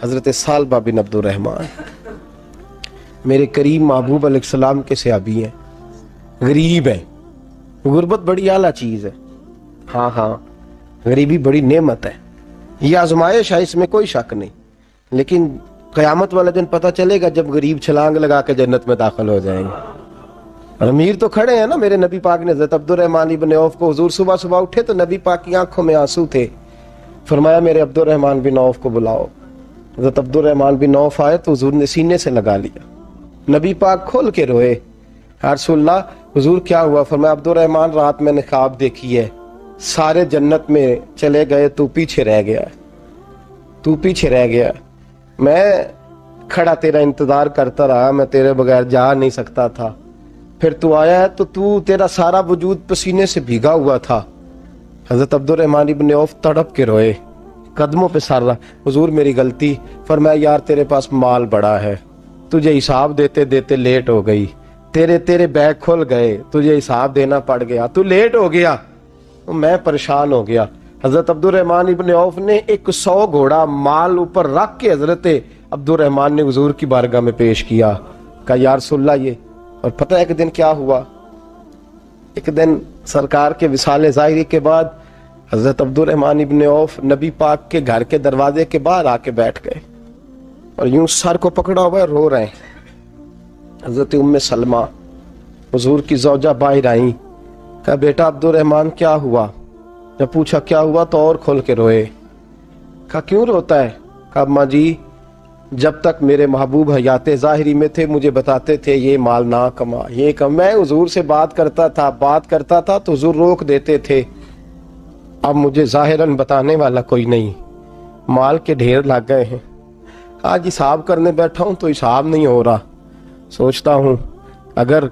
حضرت سالبہ بن عبد الرحمن میرے کریم محبوب علیہ السلام کے صحابی ہیں، غریب ہیں۔ غربت بڑی اعلیٰ چیز ہے، ہاں غریبی بڑی نعمت ہے، یہ آزمائش ہے، اس میں کوئی شک نہیں، لیکن قیامت والا دن پتہ چلے گا جب غریب چھلانگ لگا کے جنت میں داخل ہو جائیں گے۔ اور امیر تو کھڑے ہیں نا، میرے نبی پاک نے حضرت عبد الرحمن بن عوف کو، حضور صبح صبح اٹھے تو نبی پاک کی آنکھوں میں آنسو تھے، فرمایا میرے عبد الرحمن بن عوف کو بلاؤ۔ حضرت عبد الرحمن بن عوف آئے تو حضور نے سینے سے لگا لیا، نبی پاک کھول کے روئے، یا رسول اللہ حضور کیا ہوا؟ فرمایا عبد الرحمن رات میں نے خواب دیکھی ہے، سارے جنت میں چلے گئے، تو پیچھے رہ گیا، تو پیچھے رہ گیا، میں کھڑا تیرا انتظار کرتا رہا، میں تیرے بغیر جا نہیں سکتا تھا، پھر تو آیا ہے تو تیرا سارا وجود پسینے سے بھیگا ہوا تھا۔ حضرت عبد الرحمن بن عوف تڑپ کے روئے، قدموں پہ سر رہا، حضور میری غلطی۔ فرمایا یار تیرے پاس مال بڑا ہے، تجھے حساب دیتے دیتے لیٹ ہو گئی، تیرے بیگ کھل گئے، تجھے حساب دینا پڑ گیا، تو لیٹ ہو گیا، میں پریشان ہو گیا۔ حضرت عبد الرحمن ابن عوف نے 100 گھوڑا مال اوپر رکھ کے حضرت عبد الرحمن نے حضور کی بارگاہ میں پیش کیا، کہا یا رسول اللہ یہ۔ اور پتہ ہے ایک دن کیا ہوا؟ ایک دن سرکار کے وصال ظاہری کے بعد حضرت عبد الرحمن ابن عوف نبی پاک کے گھر کے دروازے کے باہر آ کے بیٹھ گئے اور یوں سر کو پکڑا ہوا ہے، رو رہے ہیں۔ حضرت ام سلمہ حضور کی زوجہ باہر آئیں، کہا بیٹا عبد الرحمن کیا ہوا؟ جب پوچھا کیا ہوا تو اور کھول کے روئے، کہا کیوں روتا ہے؟ کہا اماں جی جب تک میرے محبوب حیات ظاہری میں تھے مجھے بتاتے تھے یہ مال نہ کما، یہ کم، میں حضور سے بات کرتا تھا تو حضور روک دیتے تھے، اب مجھے ظاہراً بتانے والا کوئی نہیں، مال کے ڈھیر لگ گئے ہیں، آج حساب کرنے بیٹھا ہوں تو حساب نہیں ہو رہا، سوچتا ہوں اگر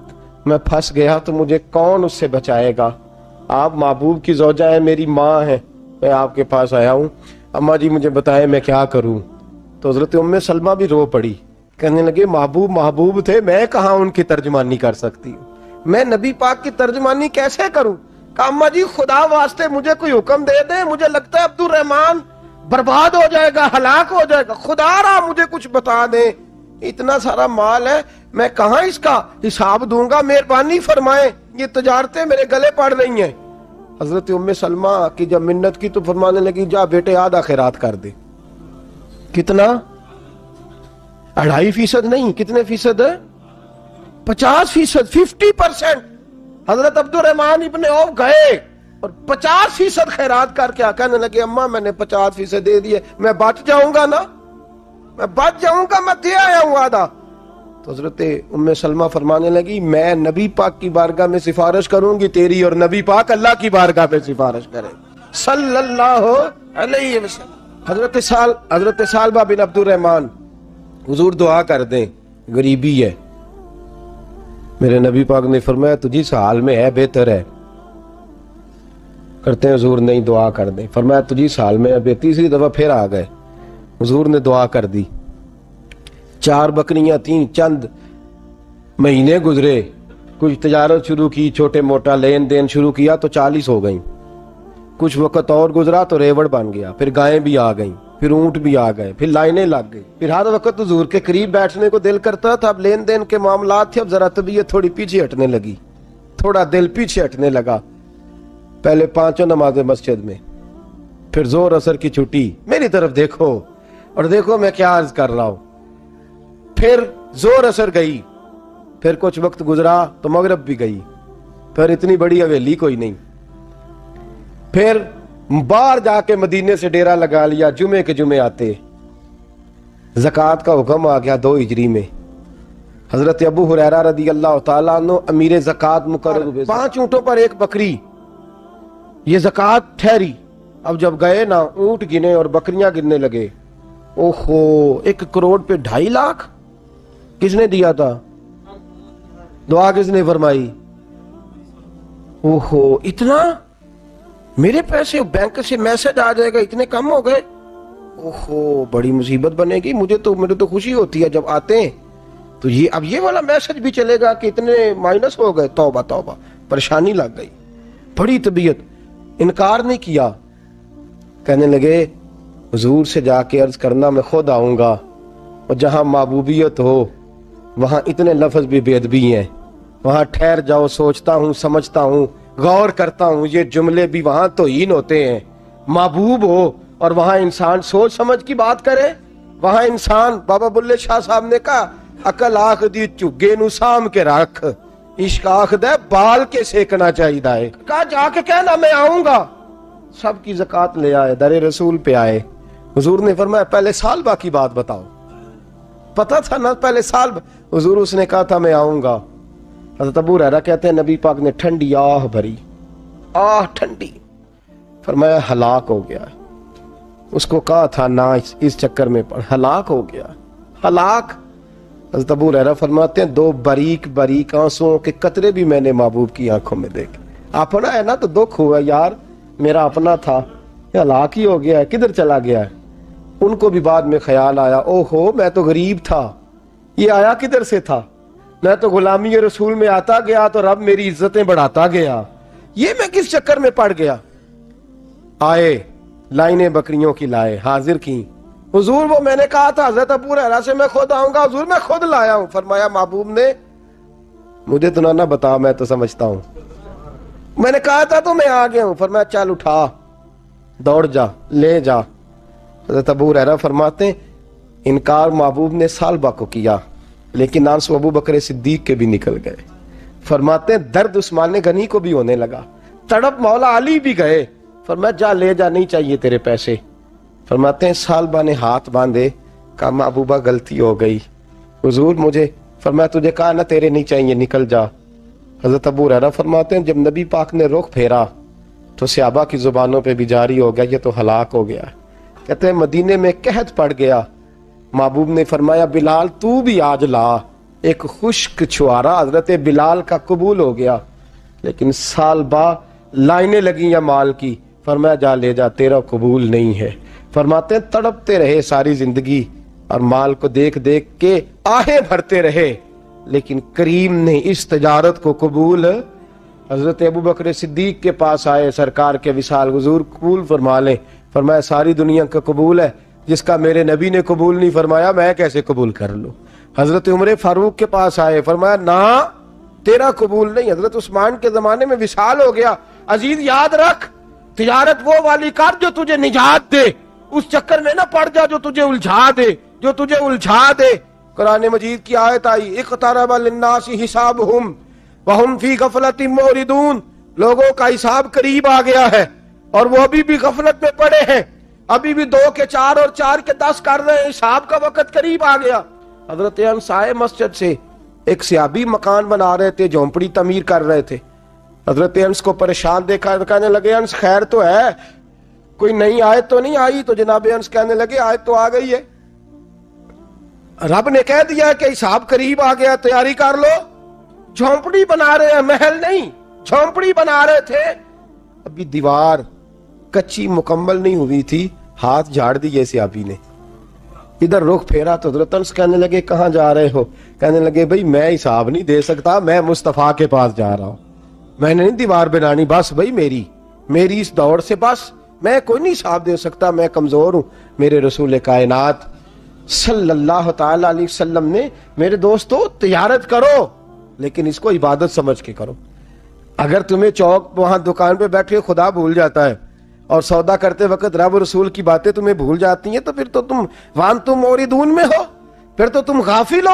میں پھنس گیا تو مجھے کون اس سے بچائے گا؟ آپ محبوب کی زوجہ ہیں، میری ماں ہے، میں آپ کے پاس آیا ہوں، اماں جی مجھے بتائیں میں کیا کروں؟ تو حضرت ام سلمہ بھی رو پڑی، کہنے لگے محبوب تھے، میں کہاں ان کی ترجمانی کر سکتی ہوں، میں نبی پاک کی ترجمانی کیسے کروں؟ کہا اماں جی خدا واسطے مجھے کوئی حکم دے دیں، مجھے لگتا ہے عبد الرحمن برباد ہو جائے گا، ہلاک ہو جائے گا، خدا را مجھے کچھ بتا دیں، اتنا سارا مال ہے میں کہاں اس کا حساب دوں گا، مہربانی فرمائیں، یہ تجارتیں میرے گلے پڑ رہی ہیں۔ حضرت ام سلمہ کی جب منت کی تو فرمانے لگی جا بیٹے آدھا خیرات کر دے۔ کتنا؟ 2.5% نہیں، کتنے فیصد ہے؟ 50%، 50%۔ حضرت عبد الرحمن ابن عوف گئے اور 50% خیرات کر کے کہنے لگے اماں میں نے 50% دے دیے، میں بچ جاؤں گا نا، میں بچ جاؤں گا، میں دے آیا ہوں آدھا۔ تو حضرت ام سلمہ فرمانے لگی میں نبی پاک کی بارگاہ میں سفارش کروں گی تیری، اور نبی پاک اللہ کی بارگاہ میں سفارش کرے صلی اللہ علیہ وسلم۔ حضرت سالبہ بن عبد الرحمن، حضور دعا کر دیں، غریبی ہے، میرے نبی پاک نے فرمایا تجھی اس حال میں ہے بہتر ہے، کرتے ہیں حضور نہیں دعا کر دیں، فرمایا تجھی اس حال میں ہے، تیسری دفعہ پھر آ گئے، حضور نے دعا کر دی، 4 بکریاں تھیں، چند مہینے گزرے، کچھ تجارت شروع کی، چھوٹے موٹا لین دین شروع کیا تو 40 ہو گئیں، کچھ وقت اور گزرا تو ریوڑ بن گیا، پھر گائیں بھی آ گئیں، پھر اونٹ بھی آ گئے، پھر لائنیں لگ گئی، پھر ہر وقت حضور کے قریب بیٹھنے کو دل کرتا تھا، اب لین دین کے معاملات تھے، اب ذرا طبیعت تھوڑی پیچھے ہٹنے لگی، تھوڑا دل پیچھے ہٹنے لگا، پہلے 5 نمازیں مسجد میں، پھر زور اثر کی چھٹی، میری طرف دیکھو اور دیکھو میں کیا عرض کر رہا ہوں، پھر زور اثر گئی، پھر کچھ وقت گزرا تو مغرب بھی گئی، پھر اتنی بڑی حویلی کوئی نہیں، پھر باہر جا کے مدینے سے ڈیرا لگا لیا، جمعے کے جمعے آتے، زکوٰۃ کا حکم آ گیا 2 ہجری میں، حضرت ابو ہریرہ رضی اللہ تعالیٰ عنہ امیر زکوٰۃ مقرر ہوئے، 5 اونٹوں پر 1 بکری، یہ زکوٰۃ ٹھہری۔ اب جب گئے نا اونٹ گنے اور بکریاں گننے لگے، اوہو 1 کروڑ پہ 2.5 لاکھ، کس نے دیا تھا؟ دعا کس نے فرمائی؟ اوہو اتنا، میرے پیسے بینک سے میسج آ جائے گا اتنے کم ہو گئے، اوہو بڑی مصیبت بنے گی، مجھے تو خوشی ہوتی ہے جب آتے ہیں تو یہ اب یہ والا میسج بھی چلے گا کہ اتنے مائنس ہو گئے، توبہ توبہ، پریشانی لگ گئی، بڑی طبیعت، انکار نہیں کیا، کہنے لگے حضور سے جا کے عرض کرنا میں خود آؤں گا، اور جہاں محبوبیت ہو وہاں اتنے لفظ بھی بے ادبی ہیں، وہاں ٹھہر جاؤ، سوچتا ہوں، سمجھتا ہوں، غور کرتا ہوں، یہ جملے بھی وہاں توہین ہوتے ہیں۔ محبوب ہو اور وہاں انسان سوچ سمجھ کی بات کرے، وہاں انسان، بابا بلے شاہ صاحب نے کہا عقل آخ دی چگے نو سام کے رکھ، عشق آخ دے بال کے سیکنا چاہیے ہے۔ کہا جا کے کہنا میں آؤں گا۔ سب کی زکوٰۃ لے آئے، در رسول پہ آئے، حضور نے فرمایا پہلے سالبہ کی بات بتاؤ، پتہ تھا نا پہلے سال؟ حضور اس نے کہا تھا میں آؤں گا۔ حضرت ابو ہریرہ کہتے ہیں نبی پاک نے ٹھنڈی آہ بھری، آہ ٹھنڈی، فرمایا ہلاک ہو گیا۔ اس کو کہا تھا نہ اس چکر میں پڑ، ہلاک ہو گیا، ہلاک۔ حضرت ابو ہریرہ فرماتے ہیں دو باریک باریک آنسوؤں کے قطرے بھی میں نے محبوب کی آنکھوں میں دیکھے۔ اپنا ہے نا تو دکھ ہوا، یار میرا اپنا تھا، یہ ہلاک ہی ہو گیا ہے، کدھر چلا گیا ہے؟ ان کو بھی بعد میں خیال آیا، او ہو میں تو غریب تھا، یہ آیا کدھر سے تھا؟ میں تو غلامی رسول میں آتا گیا تو رب میری عزتیں بڑھاتا گیا، یہ میں کس چکر میں پڑ گیا؟ آئے لائنیں بکریوں کی لائے، حاضر کی، حضور وہ میں نے کہا تھا حضرت ابو ہریرہ سے میں خود آؤں گا، حضور میں خود لایا ہوں۔ فرمایا محبوب نے مجھے تو نہ بتا، میں تو سمجھتا ہوں، میں نے کہا تھا تو میں آ گیا ہوں۔ فرمایا چل اٹھا، دوڑ جا، لے جا۔ حضرت ابو ہریرہ فرماتے ہیں انکار محبوب نے سالبہ کو کیا، لیکن آنسو ابو بکر صدیق کے بھی نکل گئے۔ فرماتے ہیں درد عثمان غنی کو بھی ہونے لگا، تڑپ مولا علی بھی گئے۔ فرمایا جا لے جا، نہیں چاہیے تیرے پیسے۔ فرماتے ہیں سالبہ نے ہاتھ باندھے، کہا محبوبہ غلطی ہو گئی، حضور مجھے، فرمایا تجھے کہا نا تیرے نہیں چاہیے، نکل جا۔ حضرت ابو ہریرہ فرماتے ہیں جب نبی پاک نے رخ پھیرا تو صحابہ کی زبانوں پہ بھی جاری ہو گیا یہ تو ہلاک ہو گیا۔ کہتے ہیں مدینے میں قحط پڑ گیا، محبوب نے فرمایا بلال تو بھی آج لا، ایک خشک چھوارا حضرت بلال کا قبول ہو گیا۔ لیکن سال با لائنیں لگی یا مال کی، فرمایا جا لے جا، تیرا قبول نہیں ہے۔ فرماتے ہیں تڑپتے رہے ساری زندگی اور مال کو دیکھ دیکھ کے آہیں بھرتے رہے، لیکن کریم نے اس تجارت کو قبول، حضرت ابو بکر صدیق کے پاس آئے، سرکار کے وصال، حضور قبول فرما لیں۔ فرمایا ساری دنیا کا قبول ہے، جس کا میرے نبی نے قبول نہیں فرمایا میں کیسے قبول کر لوں؟ حضرت عمر فاروق کے پاس آئے، فرمایا نہ تیرا قبول نہیں۔ حضرت عثمان کے زمانے میں وصال ہو گیا۔ عزیز یاد رکھ، تجارت وہ والی کر جو تجھے نجات دے، اس چکر میں نہ پڑ جا جو تجھے الجھا دے، جو تجھے الجھا دے۔ قرآن مجید کی آیت آئی اقترب للناس حسابہم وہم فی غفلۃ معرضون، لوگوں کا حساب قریب آ گیا ہے اور وہ ابھی بھی غفلت میں پڑے ہیں، ابھی بھی 2 کے 4 اور 4 کے 10 کر رہے ہیں، حساب کا وقت قریب آ گیا۔ حضرت انس آئے مسجد سے، ایک صحابی مکان بنا رہے تھے، جھونپڑی تعمیر کر رہے تھے۔ حضرت انس کو پریشان دیکھا، کہنے لگے انس خیر تو ہے، کوئی نئی آیت تو نہیں آئی؟ تو جناب انس کہنے لگے آیت تو آ گئی ہے، رب نے کہہ دیا ہے کہ حساب قریب آ گیا، تیاری کر لو۔ جھونپڑی بنا رہے ہیں، محل نہیں، جھونپڑی بنا رہے تھے، ابھی دیوار کچی مکمل نہیں ہوئی تھی، ہاتھ جھاڑ دیے صحابی نے، ادھر رخ پھیرا تو حضرت انس کہنے لگے کہاں جا رہے ہو؟ کہنے لگے بھائی میں حساب نہیں دے سکتا، میں مصطفیٰ کے پاس جا رہا ہوں، میں نے نہیں دیوار بنانی، بس بھائی میری اس دوڑ سے بس میں کوئی نہیں حساب دے سکتا، میں کمزور ہوں۔ میرے رسول کائنات صلی اللہ تعالی علیہ وسلم نے، میرے دوستو تجارت کرو لیکن اس کو عبادت سمجھ کے کرو۔ اگر تمہیں چوک وہاں دکان پہ بیٹھے خدا بھول جاتا ہے اور سودا کرتے وقت رب رسول کی باتیں تمہیں بھول جاتی ہیں، تو پھر تو تم وانتم موردون میں ہو، پھر تو تم غافل ہو۔